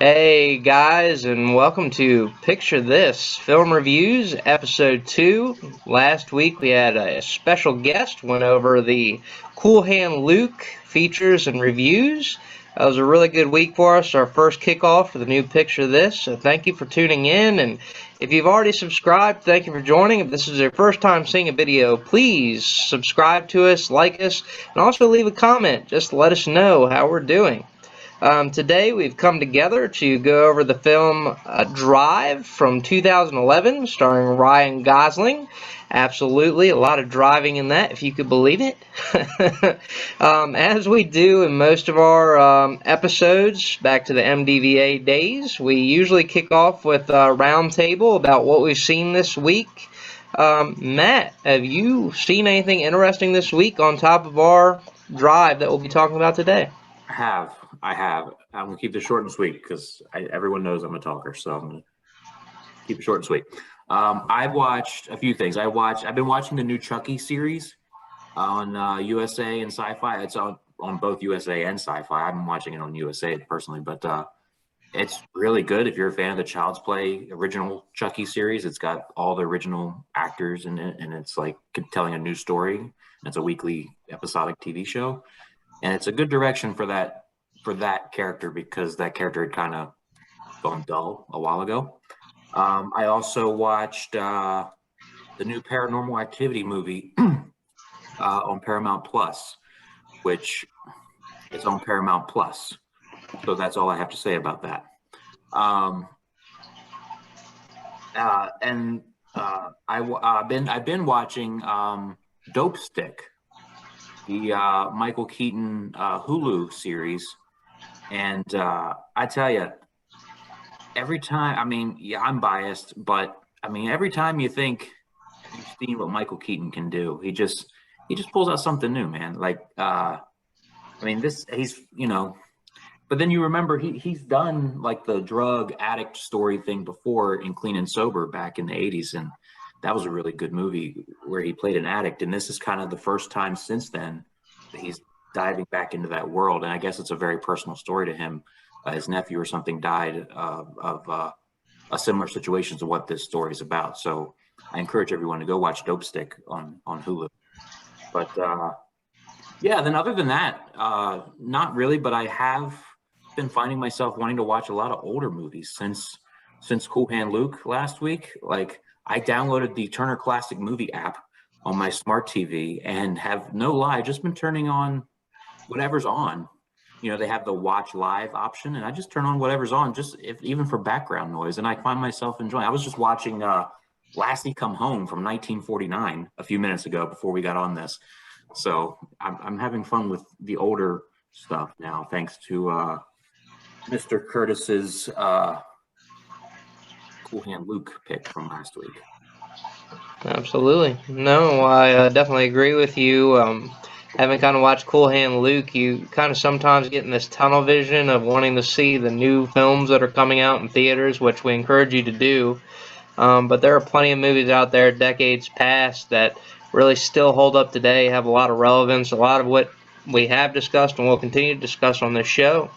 Hey guys, and welcome to Picture This Film Reviews, Episode 2. Last week we had a special guest, went over the Cool Hand Luke features and reviews. That was a really good week for us, our first kickoff for the new Picture This. So thank you for tuning in, and if you've already subscribed, thank you for joining. If this is your first time seeing a video, please subscribe to us, like us, and also leave a comment just to let us know how we're doing. Today we've come together to go over the film Drive from 2011, starring Ryan Gosling. Absolutely, a lot of driving in that, if you could believe it. As we do in most of our episodes, back to the MDVA days, we usually kick off with a round table about what we've seen this week. Matt, have you seen anything interesting this week on top of our Drive that we'll be talking about today? I have. I'm gonna keep this short and sweet because everyone knows I'm a talker, so I'm gonna keep it short and sweet. I've watched a few things. I've been watching the new Chucky series on USA and Sci-Fi. It's on both USA and Sci-Fi. I'm watching it on USA personally, but it's really good if you're a fan of the Child's Play original Chucky series. It's got all the original actors in it, and it's like telling a new story. It's a weekly episodic TV show. And it's a good direction for that character because that character had kind of gone dull a while ago. I also watched the new Paranormal Activity movie on Paramount Plus, which is on Paramount Plus. So that's all I have to say about that. I've been watching Dope Stick, the Michael Keaton Hulu series, and I tell you, every time, I'm biased, but every time you think you've seen what Michael Keaton can do, he just pulls out something new, man. Like, but then you remember he's done like the drug addict story thing before in Clean and Sober back in the 80s, and that was a really good movie where he played an addict, and this is kind of the first time since then that he's diving back into that world. And I guess it's a very personal story to him. His nephew or something died of a similar situation to what this story is about. So I encourage everyone to go watch Dope Stick on Hulu. But yeah, then other than that, not really, but I have been finding myself wanting to watch a lot of older movies since Cool Hand Luke last week. Like, I downloaded the Turner Classic Movie app on my smart TV and have no lie, just been turning on whatever's on. You know, they have the watch live option, and I just turn on whatever's on, even for background noise, and I find myself enjoying. I was just watching Lassie Come Home from 1949 a few minutes ago before we got on this. So I'm having fun with the older stuff now, thanks to Mr. Curtis's Cool Hand Luke pick from last week. Absolutely. No, I definitely agree with you. Having kind of watched Cool Hand Luke, you kind of sometimes get in this tunnel vision of wanting to see the new films that are coming out in theaters, which we encourage you to do. But there are plenty of movies out there decades past that really still hold up today, have a lot of relevance, a lot of what we have discussed and will continue to discuss on this show.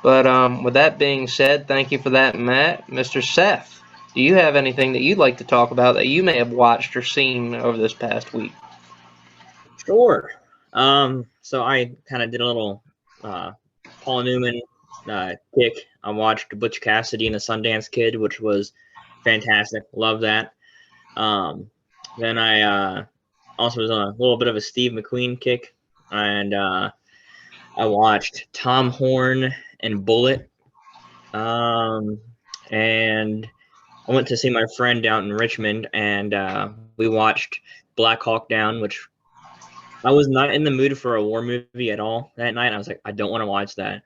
But with that being said, thank you for that, Matt. Mr. Seth, do you have anything that you'd like to talk about that you may have watched or seen over this past week? Sure. So I kind of did a little Paul Newman kick. I watched Butch Cassidy and the Sundance Kid, which was fantastic. Love that. Then I also was on a little bit of a Steve McQueen kick, and I watched Tom Horn and Bullet. And I went to see my friend down in Richmond, and we watched Black Hawk Down, which I was not in the mood for a war movie at all that night. I was like, I don't want to watch that,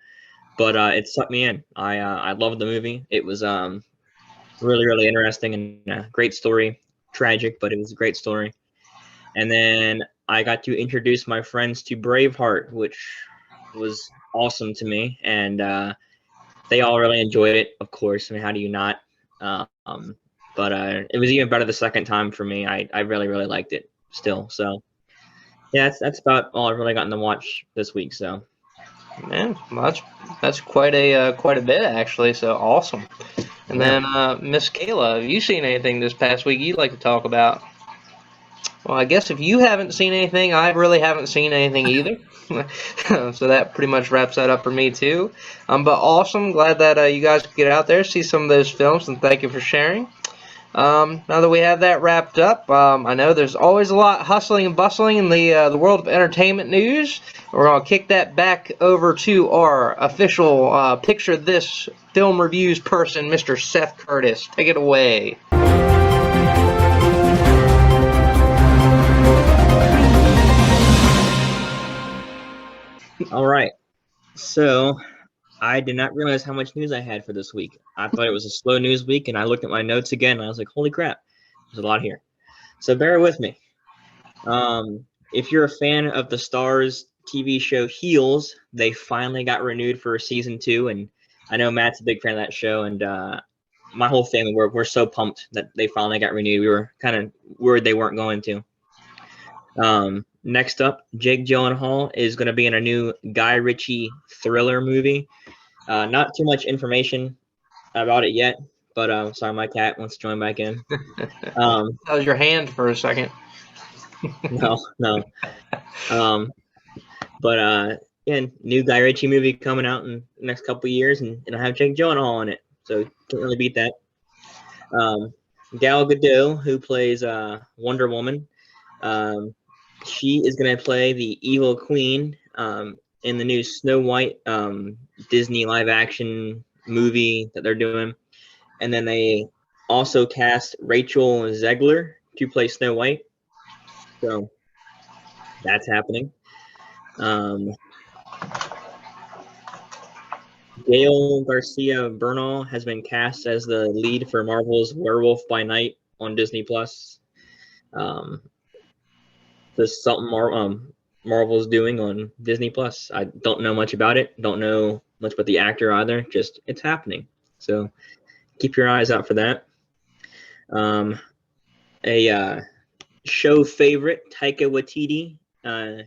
but it sucked me in. I loved the movie. It was really, really interesting and a great story. Tragic, but it was a great story. And then I got to introduce my friends to Braveheart, which was awesome to me, and they all really enjoyed it. Of course, I mean, how do you not? But it was even better the second time for me. I really, really liked it still. So yeah, that's about all I've really gotten to watch this week. So Man, well, that's quite a bit actually. So awesome. And Yeah. then Miss Kayla, have you seen anything this past week you'd like to talk about? Well, I guess if you haven't seen anything, I really haven't seen anything either. So that pretty much wraps that up for me too. But awesome, glad that you guys could get out there, see some of those films, and thank you for sharing. Now that we have that wrapped up, I know there's always a lot hustling and bustling in the world of entertainment news. We're gonna kick that back over to our official picture this film reviews person, Mr. Seth Curtis. Take it away. All right. So I did not realize how much news I had for this week. I thought it was a slow news week, and I looked at my notes again, and I was like, holy crap, there's a lot here. So bear with me. If you're a fan of the Starz TV show Heels, they finally got renewed for season 2, and I know Matt's a big fan of that show, and my whole family, we're so pumped that they finally got renewed. We were kind of worried they weren't going to. Next up, Jake Gyllenhaal is going to be in a new Guy Ritchie thriller movie. Not too much information about it yet, but sorry, my cat wants to join back in. That was your hand for a second. No. Yeah, new Guy Ritchie movie coming out in the next couple of years, and it'll have Jake Gyllenhaal in it, so can't really beat that. Gal Gadot, who plays Wonder Woman, she is going to play the evil queen in the new Snow White Disney live-action movie that they're doing. And then they also cast Rachel Zegler to play Snow White. So that's happening. Gail Garcia Bernal has been cast as the lead for Marvel's Werewolf by Night on Disney Plus. This is something Marvel's doing on Disney Plus. I don't know much about it. Don't know much about the actor either. Just it's happening. So keep your eyes out for that. A show favorite, Taika Waititi.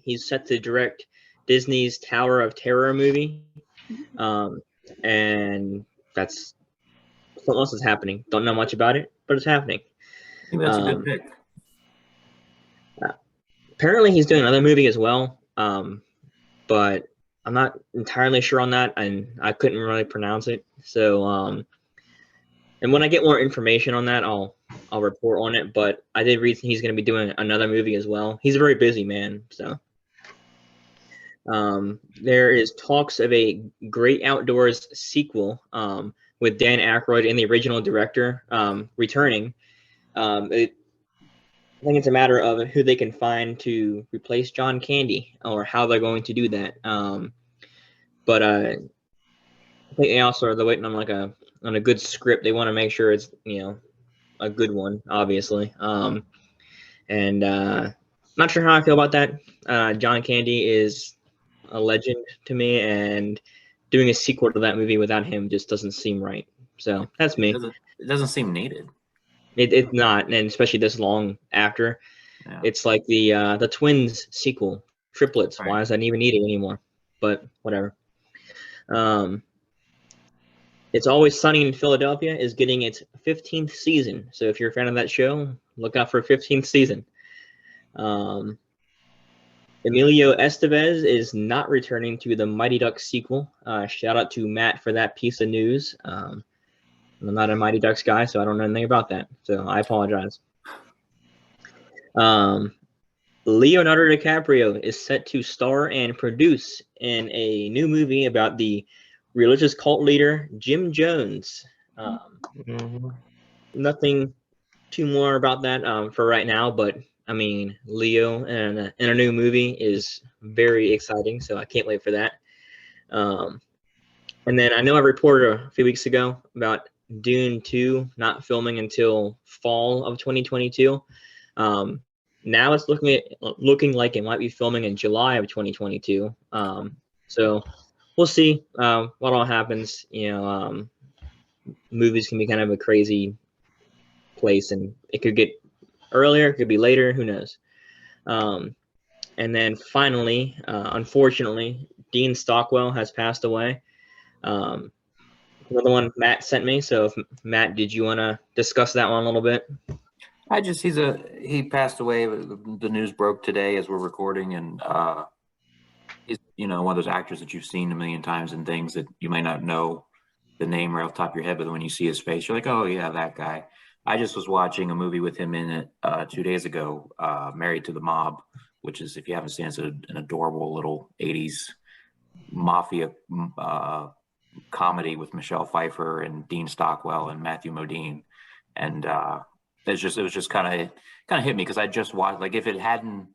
He's set to direct Disney's Tower of Terror movie. And that's something else is happening. Don't know much about it, but it's happening. I think that's a good pick. Apparently he's doing another movie as well, but I'm not entirely sure on that, and I couldn't really pronounce it. So, and when I get more information on that, I'll report on it. But I did read he's going to be doing another movie as well. He's a very busy man, so. There is talks of a Great Outdoors sequel with Dan Aykroyd and the original director returning. I think it's a matter of who they can find to replace John Candy or how they're going to do that. But I think they also are waiting on on a good script. They want to make sure it's a good one, obviously. And not sure how I feel about that. John Candy is a legend to me, and doing a sequel to that movie without him just doesn't seem right. So that's me. It doesn't seem needed. It's not, and especially this long after. Yeah. It's like the Twins sequel, Triplets. Right. Why is that even needed anymore? But whatever. It's Always Sunny in Philadelphia is getting its 15th season. So if you're a fan of that show, look out for a 15th season. Emilio Estevez is not returning to the Mighty Ducks sequel. Shout out to Matt for that piece of news. I'm not a Mighty Ducks guy, so I don't know anything about that. So I apologize. Leonardo DiCaprio is set to star and produce in a new movie about the religious cult leader Jim Jones. Nothing too more about that for right now, but I mean, Leo in a new movie is very exciting, so I can't wait for that. And then I know I reported a few weeks ago about Dune 2 not filming until fall of 2022. Now it's looking like it might be filming in July of 2022. So we'll see what all happens. Movies can be kind of a crazy place, and it could get earlier, it could be later. Who knows? And then finally, unfortunately, Dean Stockwell has passed away. Another one Matt sent me. So, Matt, did you want to discuss that one a little bit? He passed away. The news broke today as we're recording, and he's one of those actors that you've seen a million times in things that you might not know the name right off the top of your head, but when you see his face, you're like, oh yeah, that guy. I just was watching a movie with him in it 2 days ago, Married to the Mob, which is, if you haven't seen it, it's an adorable little 80s mafia comedy with Michelle Pfeiffer and Dean Stockwell and Matthew Modine, and it was just kind of hit me because I just watched, like, if I hadn't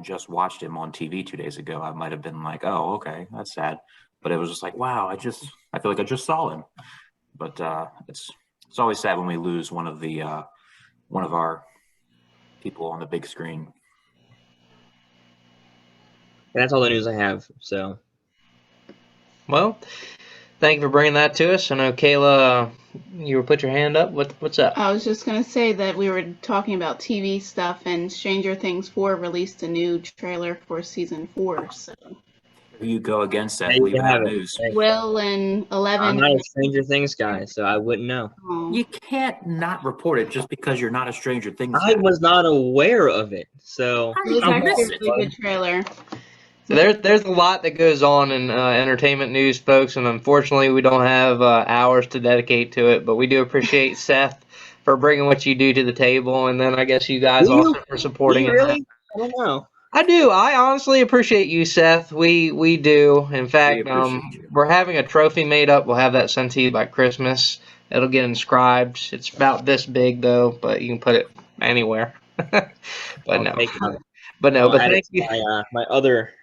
just watched him on TV 2 days ago, I might have been like, oh, okay, that's sad. But it was just like, wow, I feel like I just saw him. But it's always sad when we lose one of our people on the big screen. That's all the news I have. So, Well, thank you for bringing that to us. I know, Kayla, you put your hand up. What's up? I was just going to say that we were talking about TV stuff, and Stranger Things 4 released a new trailer for season 4. So You go against that. there Leave you that have it. news. Will and 11. I'm not a Stranger Things guy, so I wouldn't know. Oh. You can't not report it just because you're not a Stranger Things I guy. was not aware of it, so It was I actually miss a it. really good trailer. So there's a lot that goes on in entertainment news, folks, and unfortunately we don't have hours to dedicate to it, but we do appreciate Seth for bringing what you do to the table, and then I guess you guys Do you? also for supporting Do you it. really? I don't know. I do. I honestly appreciate you, Seth. We do. In fact, appreciate you. we're having a trophy made up. We'll have that sent to you by Christmas. It'll get inscribed. It's about this big, though, but you can put it anywhere. But I'll no. take it. But no. I'll But add thank it to you. my other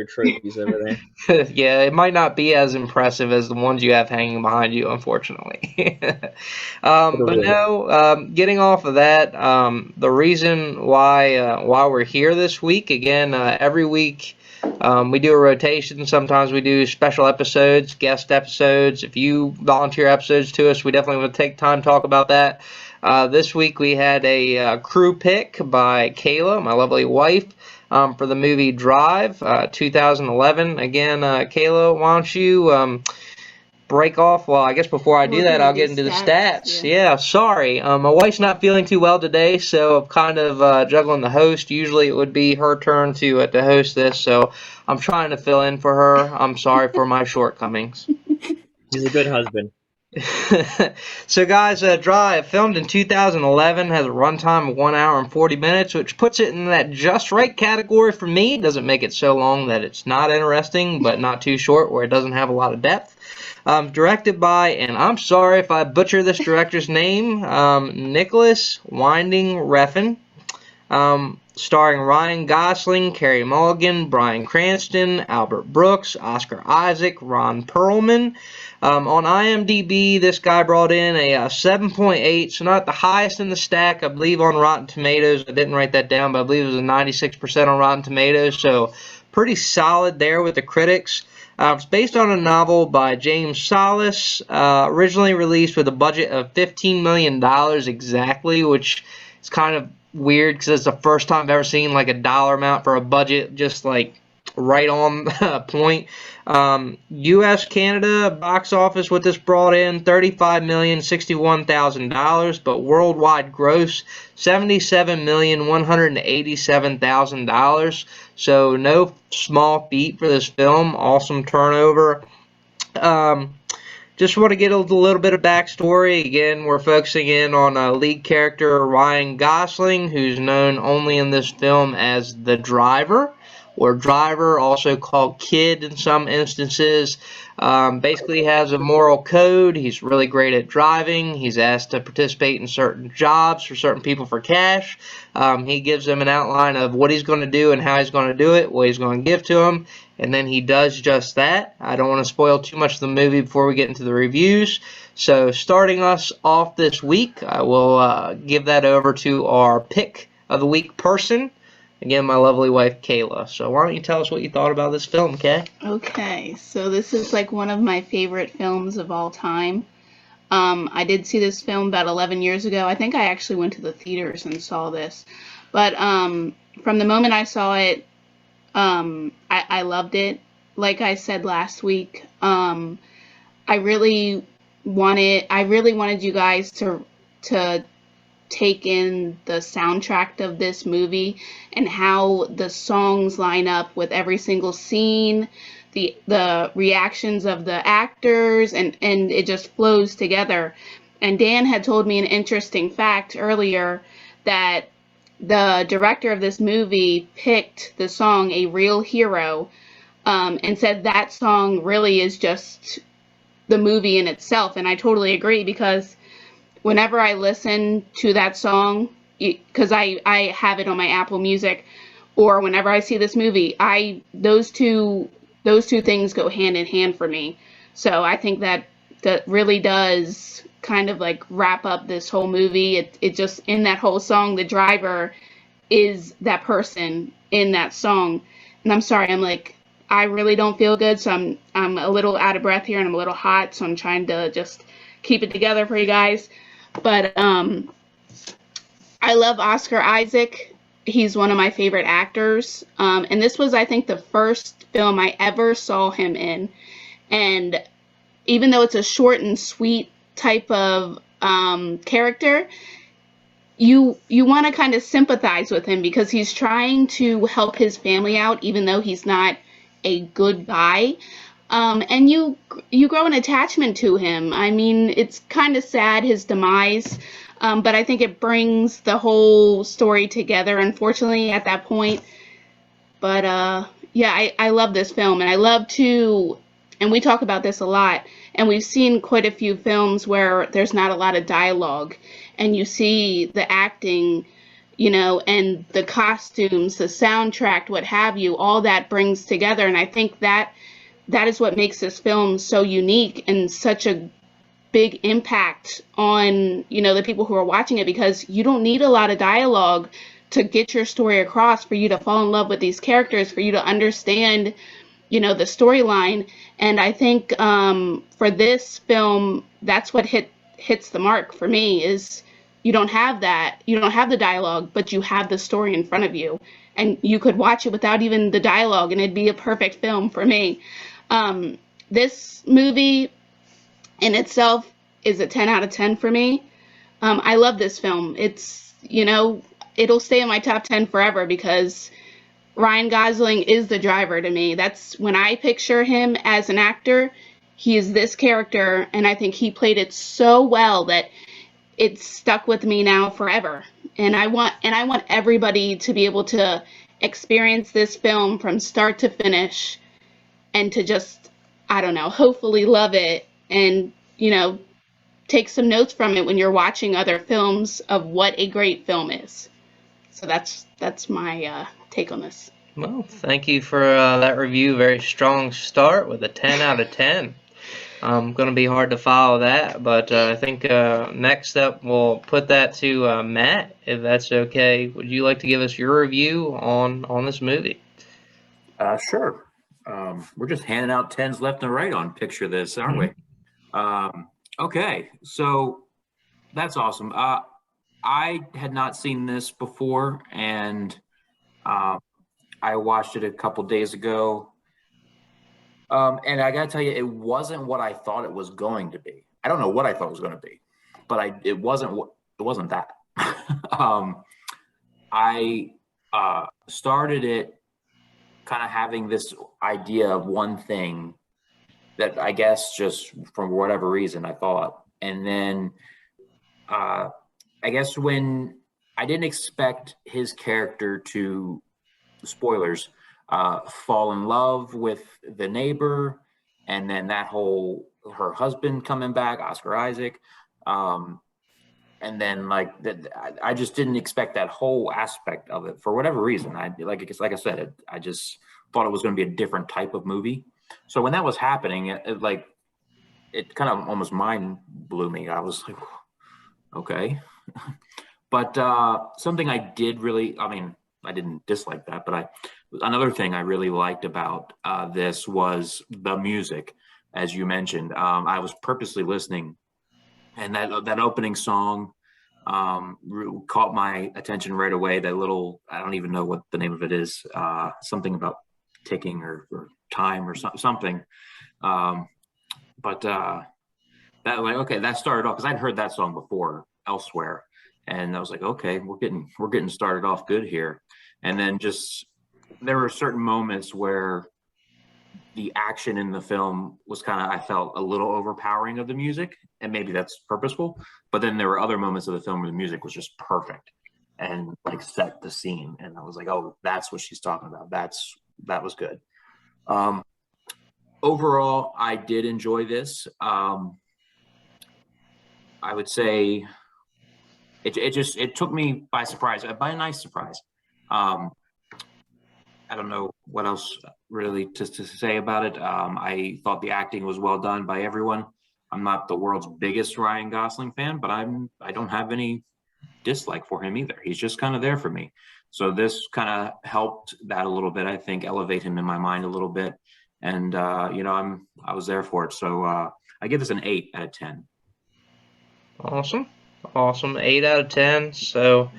trophies over there. Yeah, it might not be as impressive as the ones you have hanging behind you, unfortunately. But no, getting off of that, the reason why we're here this week, again, every week we do a rotation. Sometimes we do special episodes, guest episodes. If you volunteer episodes to us, we definitely want to take time to talk about that. This week we had a crew pick by Kayla, my lovely wife, for the movie Drive, 2011. Again, Kayla, why don't you break off? Well, I guess before I do that, I'll get into the stats. Yeah, sorry. My wife's not feeling too well today, so I'm kind of juggling the host. Usually it would be her turn to host this, so I'm trying to fill in for her. I'm sorry for my shortcomings. He's a good husband. So guys, Drive, filmed in 2011, has a runtime of 1 hour and 40 minutes, which puts it in that just right category for me. It doesn't make it so long that it's not interesting, but not too short where it doesn't have a lot of depth. Directed by, and I'm sorry if I butcher this director's name, Nicholas Winding Refn. Starring Ryan Gosling, Carey Mulligan, Bryan Cranston, Albert Brooks, Oscar Isaac, Ron Perlman. On IMDb, this guy brought in a 7.8, so not the highest in the stack. I believe on Rotten Tomatoes, I didn't write that down, but I believe it was a 96% on Rotten Tomatoes, so pretty solid there with the critics. It's based on a novel by James Salas, originally released with a budget of $15 million exactly, which is kind of weird because it's the first time I've ever seen like a dollar amount for a budget just like right on point. U.S. Canada box office with this brought in $35,061,000, but worldwide gross $77,187,000. So no small feat for this film. Awesome turnover. Just want to get a little bit of backstory. Again, we're focusing in on lead character Ryan Gosling, who's known only in this film as the driver, or driver, also called kid in some instances. Basically has a moral code. He's really great at driving. He's asked to participate in certain jobs for certain people for cash. He gives them an outline of what he's going to do and how he's going to do it, what he's going to give to them, and then he does just that. I don't want to spoil too much of the movie before we get into the reviews. So starting us off this week, I will give that over to our pick of the week person. Again, my lovely wife, Kayla. So why don't you tell us what you thought about this film, Kay? Okay, so this is like one of my favorite films of all time. I did see this film about 11 years ago. I think I actually went to the theaters and saw this. But from from the moment I saw it, I loved it. Like I said last week, I really wanted you guys to take in the soundtrack of this movie and how the songs line up with every single scene, the reactions of the actors, and it just flows together. And Dan had told me an interesting fact earlier that the director of this movie picked the song A Real Hero, and said that song really is just the movie in itself. And I totally agree, because whenever I listen to that song, because I have it on my Apple Music, or whenever I see this movie, those two things go hand in hand for me. So I think that really does kind of like wrap up this whole movie. It just, in that whole song, the driver is that person in that song. And I'm sorry, I really don't feel good, so I'm a little out of breath here, and I'm a little hot, so I'm trying to just keep it together for you guys. But I love Oscar Isaac. He's one of my favorite actors. And this was, I think, the first film I ever saw him in. And even though it's a short and sweet type of character, you want to kind of sympathize with him, because he's trying to help his family out, even though he's not a good guy. And you grow an attachment to him. I mean, it's kind of sad, his demise, but I think it brings the whole story together, unfortunately, at that point. But yeah, I love this film, and I love to, and we talk about this a lot, and we've seen quite a few films where there's not a lot of dialogue, and you see the acting, and the costumes, the soundtrack, what have you, all that brings together. And I think that is what makes this film so unique and such a big impact on, the people who are watching it, because you don't need a lot of dialogue to get your story across, for you to fall in love with these characters, for you to understand, the storyline. And I think for this film, that's what hits the mark for me, is you don't have that. You don't have the dialogue, but you have the story in front of you. And you could watch it without even the dialogue, and it'd be a perfect film for me. This movie in itself is a 10 out of 10 for me. I love this film. It's, it'll stay in my top 10 forever, because Ryan Gosling is the driver to me. That's when I picture him as an actor. He is this character, and I think he played it so well that it's stuck with me now forever. And I want everybody to be able to experience this film from start to finish, and to just, I don't know, hopefully love it, and, take some notes from it when you're watching other films of what a great film is. So that's my take on this. Well, thank you for that review. Very strong start with a 10 out of 10. Going to be hard to follow that, but I think next up we'll put that to Matt, if that's okay. Would you like to give us your review on this movie? Sure. We're just handing out 10s left and right on Picture This, aren't we? Okay, so that's awesome. I had not seen this before, and I watched it a couple days ago. And I gotta tell you, it wasn't what I thought it was going to be. I don't know what I thought it was going to be, but it wasn't that. I started it kind of having this idea of one thing that I guess just for whatever reason I thought, and then I guess when I didn't expect his character to, spoilers, fall in love with the neighbor, and then her husband coming back, Oscar Isaac, and then I just didn't expect that whole aspect of it for whatever reason. I said, I just thought it was going to be a different type of movie. So when that was happening, it kind of almost mind blew me. I was like, okay. But something I did really, I didn't dislike that, but another thing I really liked about this was the music, as you mentioned. I was purposely listening, and that opening song, caught my attention right away. That little, I don't even know what the name of it is, something about ticking or time or something. But that, like, okay, that started off, because I'd heard that song before elsewhere, and I was like, okay, we're getting started off good here. And then just, there were certain moments where the action in the film was kind of, I felt, a little overpowering of the music, and maybe that's purposeful. But then there were other moments of the film where the music was just perfect and like set the scene, and I was like, oh, that's what she's talking about. That was good. Overall, I did enjoy this. I would say it took me by surprise, by a nice surprise. I don't know what else really to say about it. I thought the acting was well done by everyone. I'm not the world's biggest Ryan Gosling fan, but I don't have any dislike for him either. He's just kind of there for me. So this kind of helped that a little bit. I think elevate him in my mind a little bit, and I was there for it. So I give this an 8 out of 10. Awesome. 8 out of 10. So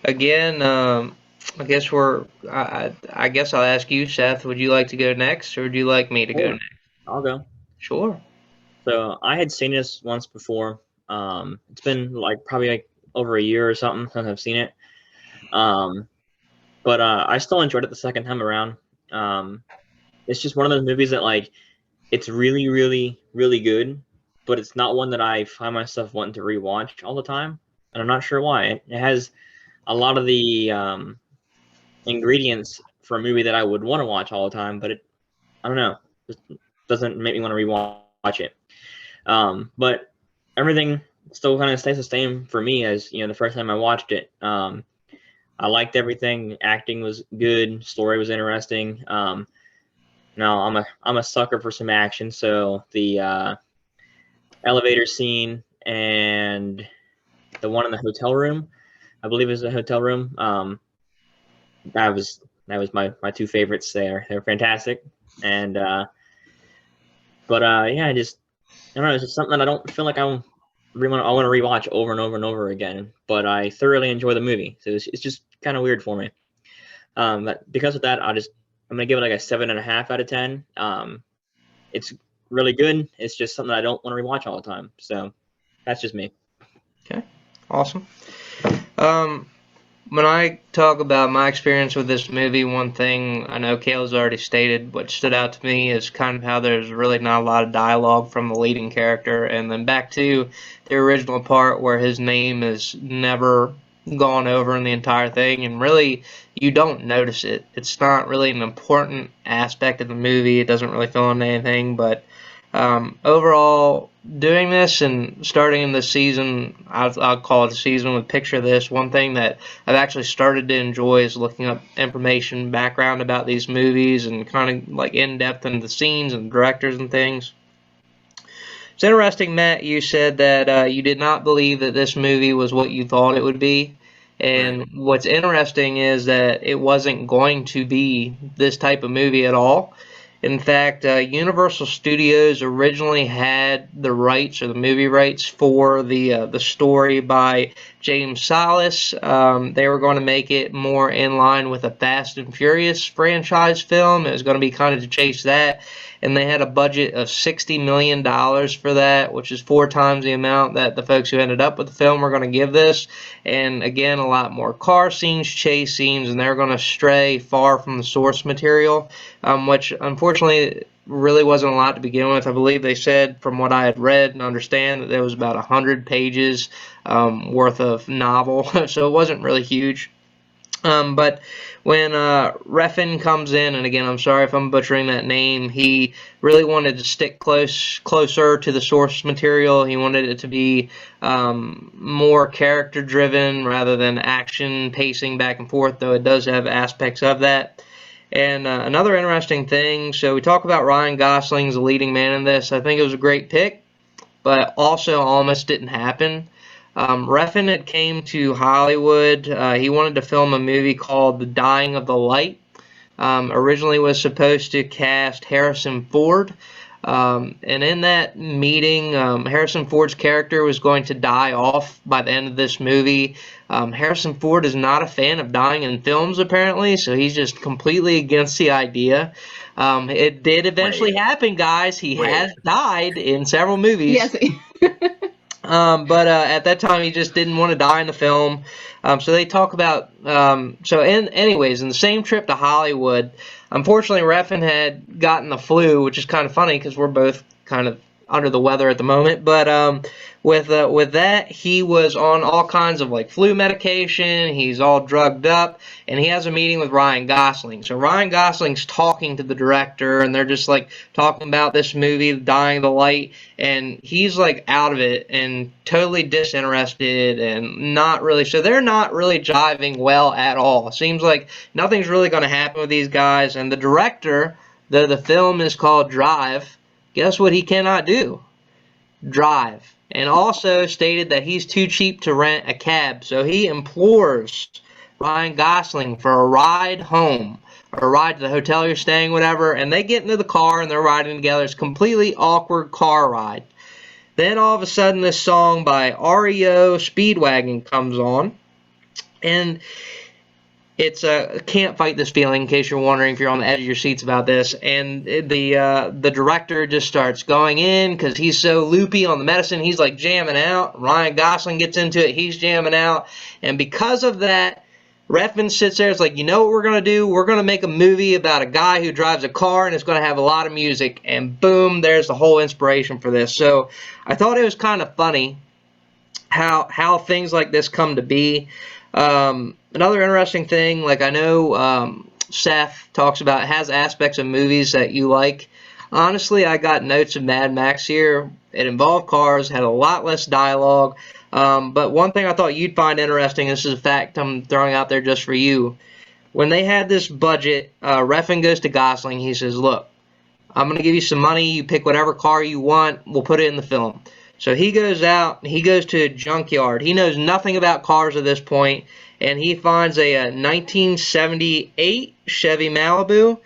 again, I guess I guess I'll ask you, Seth. Would you like to go next, or would you like me to go next? I'll go. Sure. So I had seen this once before. It's been probably over a year or something since I've seen it. But I still enjoyed it the second time around. It's just one of those movies that it's really, really, really good, but it's not one that I find myself wanting to rewatch all the time, and I'm not sure why. It has a lot of the ingredients for a movie that I would want to watch all the time, but I don't know, just doesn't make me want to rewatch it. But everything still kind of stays the same for me as the first time I watched it. I liked everything. Acting was good. Story was interesting. Now I'm a sucker for some action, so the elevator scene and the one in the hotel room, I believe it was a hotel room. That was my two favorites there. They're fantastic. And yeah, I don't know, it's just something that I don't feel like I want to rewatch over and over and over again, but I thoroughly enjoy the movie. So it's just kind of weird for me. But because of that, I'm gonna give it like a 7.5 out of 10. It's really good. It's just something I don't want to rewatch all the time. So that's just me. Okay, awesome. When I talk about my experience with this movie, one thing I know Kayla's already stated, what stood out to me is kind of how there's really not a lot of dialogue from the leading character, and then back to the original part where his name is never gone over in the entire thing, and really you don't notice it. It's not really an important aspect of the movie. It doesn't really fill in anything, but overall, doing this and starting in the season, I'll call it the season with Picture This, one thing that I've actually started to enjoy is looking up information, background about these movies, and kind of in-depth into the scenes and directors and things. It's interesting, Matt, you said that you did not believe that this movie was what you thought it would be. And what's interesting is that it wasn't going to be this type of movie at all. In fact, Universal Studios originally had the rights, or the movie rights, for the story by James Salas. They were going to make it more in line with a Fast and Furious franchise film. It was going to be kind of to chase that. And they had a budget of $60 million for that, which is 4 times the amount that the folks who ended up with the film were going to give this. And again, a lot more car scenes, chase scenes, and they're going to stray far from the source material, which unfortunately really wasn't a lot to begin with. I believe they said, from what I had read and understand, that there was about 100 pages worth of novel, so it wasn't really huge. But when Refn comes in, and again, I'm sorry if I'm butchering that name, he really wanted to stick closer to the source material. He wanted it to be more character-driven rather than action pacing back and forth, though it does have aspects of that. And another interesting thing, so we talk about Ryan Gosling as the leading man in this. I think it was a great pick, but also almost didn't happen. Refn had came to Hollywood. He wanted to film a movie called The Dying of the Light. Originally was supposed to cast Harrison Ford. And in that meeting, Harrison Ford's character was going to die off by the end of this movie. Harrison Ford is not a fan of dying in films, apparently, so he's just completely against the idea. It did eventually happen, guys. He has died in several movies. Yes. But at that time, he just didn't want to die in the film. So they talk about, anyways, in the same trip to Hollywood, unfortunately, Refn had gotten the flu, which is kind of funny because we're both kind of under the weather at the moment. But with that, he was on all kinds of like flu medication. He's all drugged up, and he has a meeting with Ryan Gosling. So Ryan Gosling's talking to the director, and they're just like talking about this movie, Dying of the Light, and he's like out of it and totally disinterested and not really. So they're not really jiving well at all. It seems like nothing's really going to happen with these guys. And the director, though the film is called Drive, guess what he cannot do? Drive. And also stated that he's too cheap to rent a cab. So he implores Ryan Gosling for a ride home, or a ride to the hotel you're staying, whatever. And they get into the car and they're riding together. It's a completely awkward car ride. Then all of a sudden this song by REO Speedwagon comes on. And it's Can't Fight This Feeling, in case you're wondering if you're on the edge of your seats about this. And the director just starts going in because he's so loopy on the medicine. He's like jamming out. Ryan Gosling gets into it. He's jamming out. And because of that, Refn sits there. It's like, you know what we're going to do? We're going to make a movie about a guy who drives a car, and it's going to have a lot of music. And boom, there's the whole inspiration for this. So I thought it was kind of funny how things like this come to be. Another interesting thing, like I know Seth talks about, has aspects of movies that you like. Honestly, I got notes of Mad Max here. It involved cars, had a lot less dialogue. But one thing I thought you'd find interesting, this is a fact I'm throwing out there just for you. When they had this budget, Refn goes to Gosling. He says, look, I'm going to give you some money. You pick whatever car you want. We'll put it in the film. So he goes out, he goes to a junkyard. He knows nothing about cars at this point, and he finds a 1978 Chevy Malibu.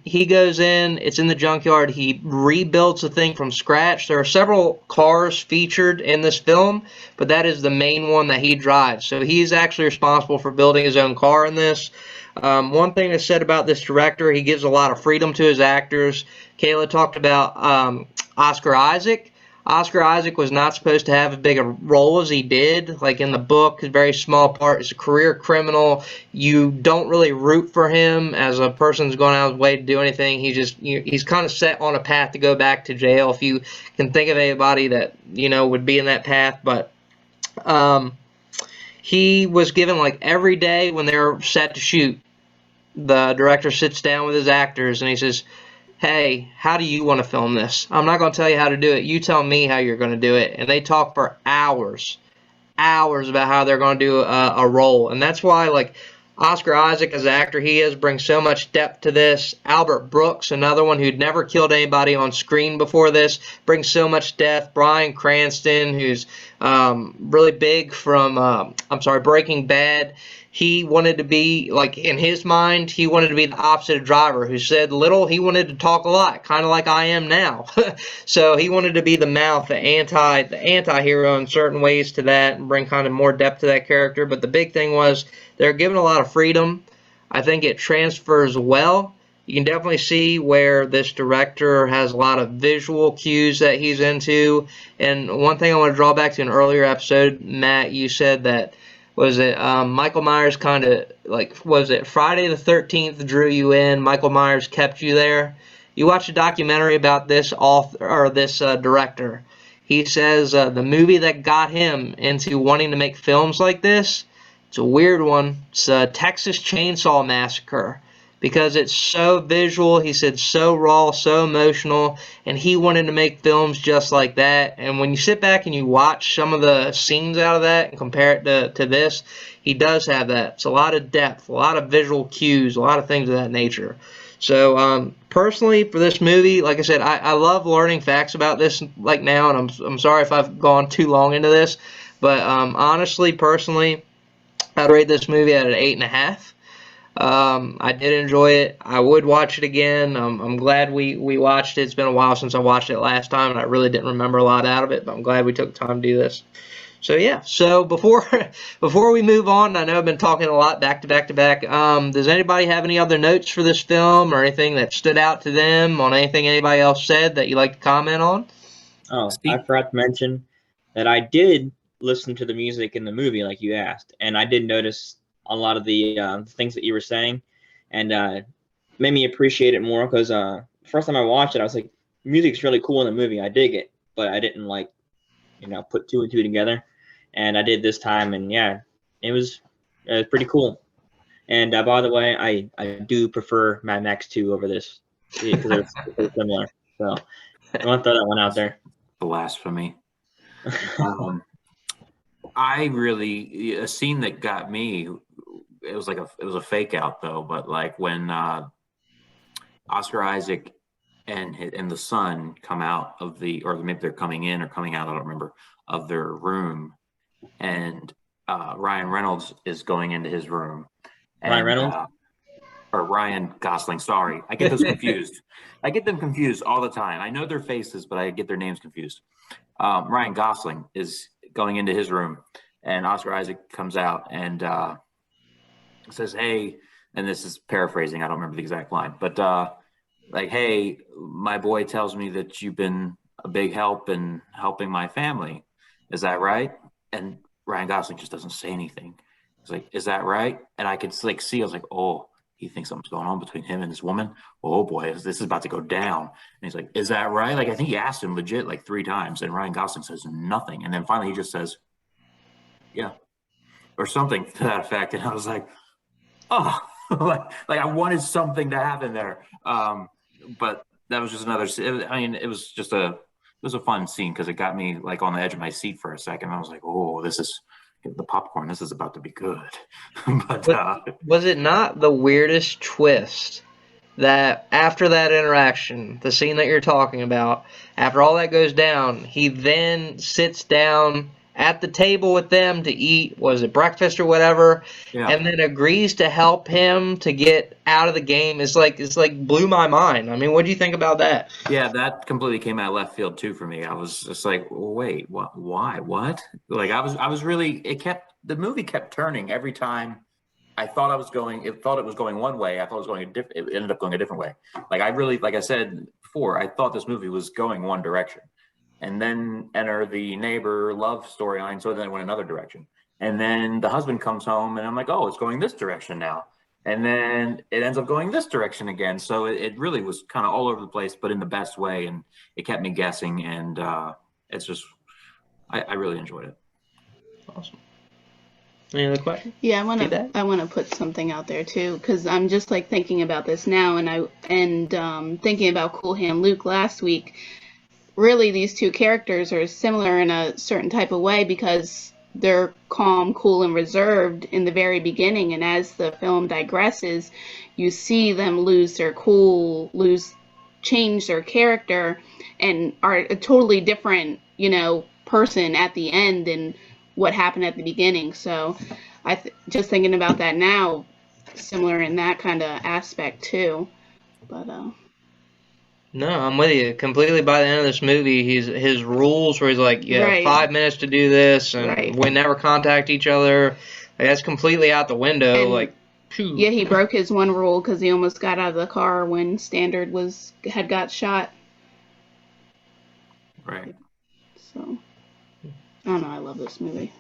He goes in, it's in the junkyard, he rebuilds the thing from scratch. There are several cars featured in this film, but that is the main one that he drives. So he's actually responsible for building his own car in this. One thing that's said about this director, he gives a lot of freedom to his actors. Kayla talked about Oscar Isaac. Oscar Isaac was not supposed to have as big a role as he did. Like in the book, a very small part. He's a career criminal. You don't really root for him as a person who's going out of his way to do anything. He's kind of set on a path to go back to jail, if you can think of anybody that, you know, would be in that path. But he was given, like, every day when they were set to shoot, the director sits down with his actors and he says, hey, how do you want to film this? I'm not going to tell you how to do it. You tell me how you're going to do it. And they talk for hours about how they're going to do a role. And that's why, like, Oscar Isaac, as an actor he is, brings so much depth to this. Albert Brooks, another one who'd never killed anybody on screen before this, brings so much depth. Bryan Cranston, who's really big from, Breaking Bad. He wanted to be, like, in his mind, he wanted to be the opposite of Driver, who said little. He wanted to talk a lot, kind of like I am now. So he wanted to be the mouth, the anti-hero in certain ways to that, and bring kind of more depth to that character. But the big thing was they're given a lot of freedom. I think it transfers well. You can definitely see where this director has a lot of visual cues that he's into. And one thing I want to draw back to an earlier episode, Matt, you said that, was it Michael Myers kind of, like, was it Friday the 13th drew you in, Michael Myers kept you there? You watch a documentary about this director. He says the movie that got him into wanting to make films like this, it's a weird one. It's Texas Chainsaw Massacre, because it's so visual. He said so raw, so emotional, and he wanted to make films just like that. And when you sit back and you watch some of the scenes out of that and compare it to this, he does have that. It's a lot of depth, a lot of visual cues, a lot of things of that nature. So personally, for this movie, like I said, I love learning facts about this like now, and I'm sorry if I've gone too long into this, but honestly, personally, I'd rate this movie at an 8.5. I did enjoy it. I would watch it again. I'm glad we watched it. It's been a while since I watched it last time, and I really didn't remember a lot out of it, but I'm glad we took time to do this. So yeah. So before before we move on, I know I've been talking a lot back to back to back. Does anybody have any other notes for this film or anything that stood out to them on anything anybody else said that you like to comment on? Oh, I Steve, forgot to mention that I did listen to the music in the movie, like you asked, and I did notice a lot of the things that you were saying, and made me appreciate it more because first time I watched it, I was like, music's really cool in the movie. I dig it, but I didn't like, put two and two together, and I did this time, and yeah, it was pretty cool. And by the way, I do prefer Mad Max 2 over this because they're similar. So I want to throw that one out there. blasphemy. I really, a scene that got me, it was a fake out though, but like when Oscar Isaac and the son come out of or maybe they're coming in or coming out, I don't remember, of their room, and Ryan Reynolds is going into his room, Ryan Reynolds? Or Ryan Gosling. Sorry, I get those confused. I get them confused all the time. I know their faces, but I get their names confused. Ryan Gosling is going into his room, and Oscar Isaac comes out and says, "Hey," and this is paraphrasing. I don't remember the exact line, but like, "Hey, my boy tells me that you've been a big help in helping my family. Is that right?" And Ryan Gosling just doesn't say anything. He's like, "Is that right?" And I could like see. I was like, "Oh." He thinks something's going on between him and this woman. Oh boy, this is about to go down. And he's like, "Is that right?" Like, I think he asked him legit like 3 times, and Ryan Gosling says nothing. And then finally he just says, "Yeah," or something to that effect. And I was like, oh, like I wanted something to happen there. But that was just another. I mean, it was a fun scene because it got me like on the edge of my seat for a second. I was like, "Oh, this is." The popcorn. This is about to be good. But Was it not the weirdest twist that after that interaction, the scene that you're talking about, after all that goes down, he then sits down at the table with them to eat, was it breakfast or whatever, yeah, and then agrees to help him to get out of the game? It's like blew my mind. I mean, what do you think about that? yeah, that completely came out of left field too for me. I was just like, wait, what? Why? What? Like I was really. The movie kept turning every time. I thought I was going. It thought it was going one way. I thought it was going a different. It ended up going a different way. Like I really, like I said before, I thought this movie was going one direction, and then enter the neighbor love storyline. So then it went another direction, and then the husband comes home, and I'm like, oh, it's going this direction now, and then it ends up going this direction again. So it really was kind of all over the place, but in the best way, and it kept me guessing, and it's just, I really enjoyed it. Awesome. Any other questions? Yeah, I want to put something out there too, because I'm just like thinking about this now, and thinking about Cool Hand Luke last week. Really, these two characters are similar in a certain type of way because they're calm, cool, and reserved in the very beginning, and as the film digresses, you see them lose their cool, change their character, and are a totally different, person at the end and what happened at the beginning. So just thinking about that now, similar in that kind of aspect too. But No, I'm with you completely. By the end of this movie, his rules where he's like, you have 5 minutes to do this, and we never contact each other. Like, that's completely out the window. And, yeah, he broke his one rule because he almost got out of the car when Standard had got shot. Right. So I don't know. I love this movie.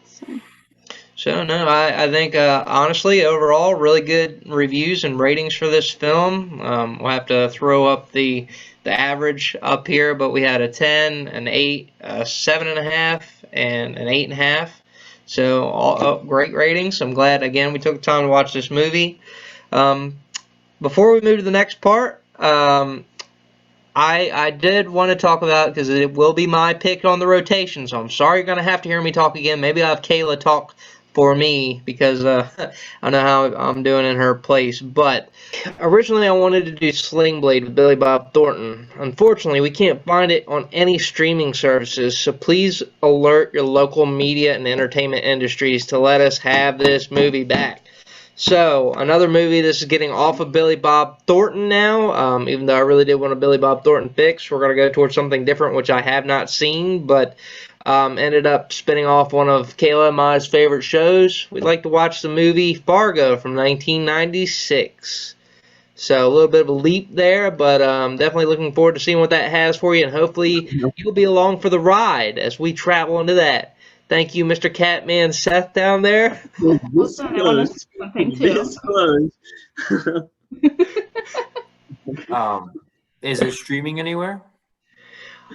So no, I think honestly, overall, really good reviews and ratings for this film. We'll have to throw up the average up here, but we had a 10, an 8, a 7.5, and an 8.5. So all great ratings. I'm glad again we took the time to watch this movie. Before we move to the next part, I did want to talk about, because it will be my pick on the rotation, so I'm sorry you're going to have to hear me talk again. Maybe I'll have Kayla talk for me, because I know how I'm doing in her place. But originally I wanted to do Sling Blade with Billy Bob Thornton. Unfortunately, we can't find it on any streaming services, so please alert your local media and entertainment industries to let us have this movie back. So, another movie, this is getting off of Billy Bob Thornton now, even though I really did want a Billy Bob Thornton fix. We're going to go towards something different, which I have not seen, but ended up spinning off one of Kayla and my favorite shows. We'd like to watch the movie Fargo from 1996. So, a little bit of a leap there, but definitely looking forward to seeing what that has for you, and hopefully you'll be along for the ride as we travel into that. Thank you, Mr. Catman Seth down there. This something too. This close. Is it streaming anywhere?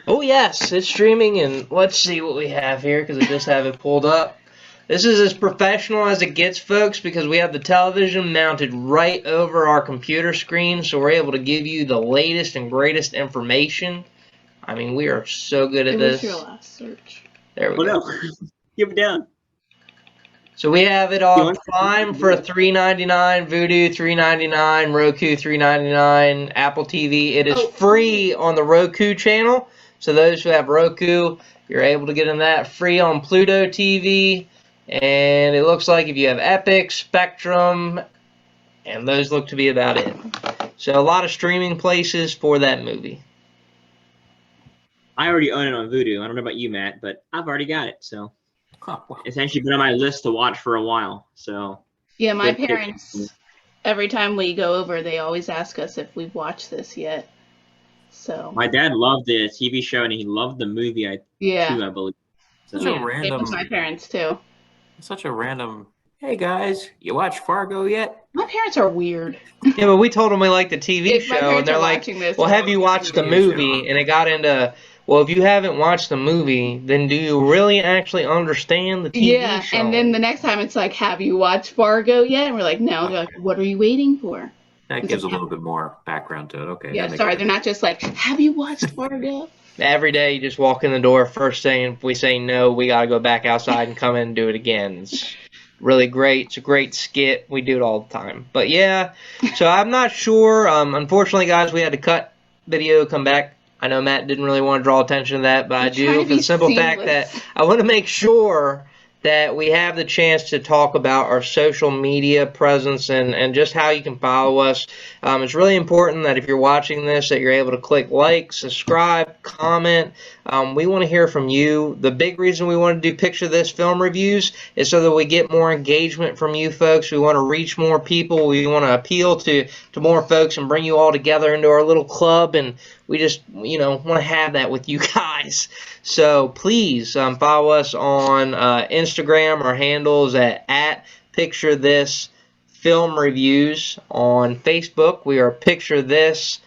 Oh, yes, it's streaming, and let's see what we have here, because I just have it pulled up. This is as professional as it gets, folks, because we have the television mounted right over our computer screen, so we're able to give you the latest and greatest information. I mean, we are so good at this. It was your last search. There we go. No. Give it down. So we have it on Prime for $3.99, Vudu $3.99, Roku $3.99, Apple TV. It is free on the Roku channel. So those who have Roku, you're able to get in that free on Pluto TV. And it looks like if you have Epic, Spectrum, and those look to be about it. So a lot of streaming places for that movie. I already own it on Vudu. I don't know about you, Matt, but I've already got it. So it's actually been on my list to watch for a while. So yeah, my parents, every time we go over, they always ask us if we've watched this yet. So my dad loved the TV show and he loved the movie. Too, I believe. So, Such a random. My parents too. Such a random. Hey guys, you watch Fargo yet? My parents are weird. Yeah, but we told them we liked the TV show, and they're like, well, have you watched the movie? And it got into, well, if you haven't watched the movie, then do you really actually understand the TV show? And then the next time it's like, have you watched Fargo yet? And we're like, no. They're like, what are you waiting for? That gives a little bit more background to it. Okay. Yeah, sorry, they're not just like, have you watched Fargo? Every day you just walk in the door, first thing, if we say no, we got to go back outside and come in and do it again. It's really great. It's a great skit. We do it all the time. But yeah, so I'm not sure. Unfortunately, guys, we had to cut video, come back. I know Matt didn't really want to draw attention to that, but I do for the simple fact that I want to make sure that we have the chance to talk about our social media presence and just how you can follow us. It's really important that if you're watching this, that you're able to click like, subscribe, comment. We want to hear from you. The big reason we want to do Picture This film reviews is so that we get more engagement from you folks. We want to reach more people. We want to appeal to more folks and bring you all together into our little club, and we just, want to have that with you guys. So please follow us on Instagram. Our handle is at Picture This Film Reviews. On Facebook, we are Picture This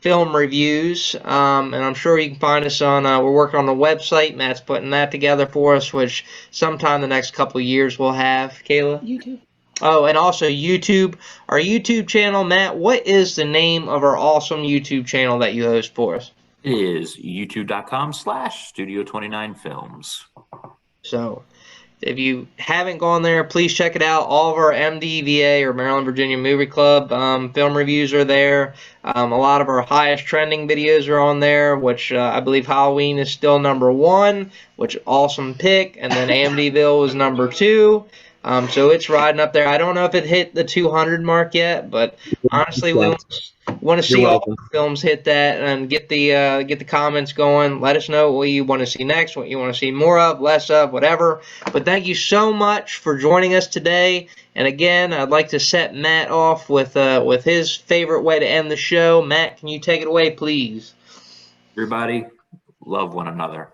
Film Reviews. And I'm sure you can find us on, we're working on the website. Matt's putting that together for us, which sometime the next couple of years we'll have. Kayla? YouTube. Oh, and also YouTube. Our YouTube channel, Matt, what is the name of our awesome YouTube channel that you host for us? It is youtube.com/Studio29Films. So, if you haven't gone there, please check it out. All of our MDVA, or Maryland, Virginia Movie Club, film reviews are there. A lot of our highest trending videos are on there, which I believe Halloween is still #1, which awesome pick. And then Amityville is #2. So it's riding up there. I don't know if it hit the 200 mark yet, but honestly, we want to see all the films hit that and get the comments going. Let us know what you want to see next, what you want to see more of, less of, whatever. But thank you so much for joining us today. And again, I'd like to set Matt off with his favorite way to end the show. Matt, can you take it away, please? Everybody, love one another.